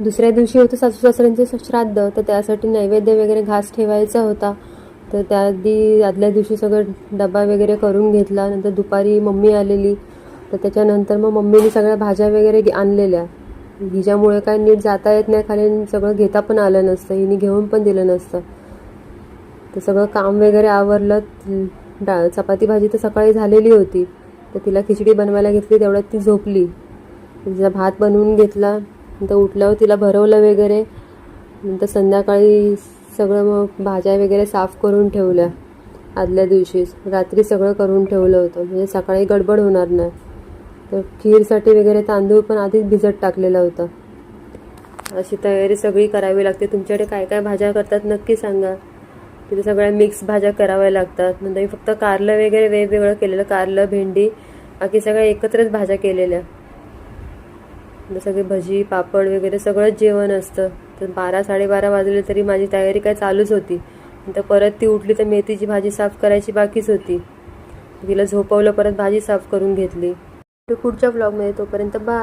दुसऱ्या दिवशी होतं सासू सासऱ्यांचे श्राद्ध, तर त्यासाठी नैवेद्य वगैरे घास ठेवायचा होता. तर आदल्या दिवशी सगळं डबा वगैरे करून घेतला. नंतर दुपारी मम्मी आलेली, तर त्याच्यानंतर मग मम्मीने सगळ्या भाज्या वगैरे आणलेल्या. हिच्यामुळे काय नीट जाता येत नाही खाली, सगळं घेता पण आलं नसतं, हिने घेऊन पण दिलं नसतं. तर सगळं काम वगैरे आवरलं. चपाती भाजी तर सकाळी झालेली होती, तर तिला खिचडी बनवायला घेतली. तेवढ्यात ती झोपली. तिचा भात बनवून घेतला. नंतर उठल्यावर तिला भरवलं वगैरे. नंतर संध्याकाळी सगळं मग भाज्या वगैरे साफ करून ठेवल्या. आदल्या दिवशीच रात्री सगळं करून ठेवलं होतं, म्हणजे सकाळी गडबड होणार नाही. तर खीरसाठी वगैरे तांदूळ पण आधीच भिजत टाकलेला होता. अशी तयारी सगळी करावी लागते. तुमच्याकडे काय काय भाज्या करतात नक्की सांगा. तिथे सगळ्या मिक्स भाज्या कराव्या लागतात. नंतर मी फक्त कारलं वगैरे वेगवेगळं केलेलं, कारलं भेंडी, बाकी सगळ्या एकत्रच भाज्या केलेल्या. सगळे भजी पापड वगैरे सगळंच जेवण असतं. तर 12-12:30 वाजले तरी माझी तयारी काय चालूच होती. नंतर परत ती उठली तर मेथीची भाजी साफ करायची बाकीच होती. तिला झोपवलं, परत भाजी साफ करून घेतली. पुढच्या ब्लॉगमध्ये, तोपर्यंत बाय.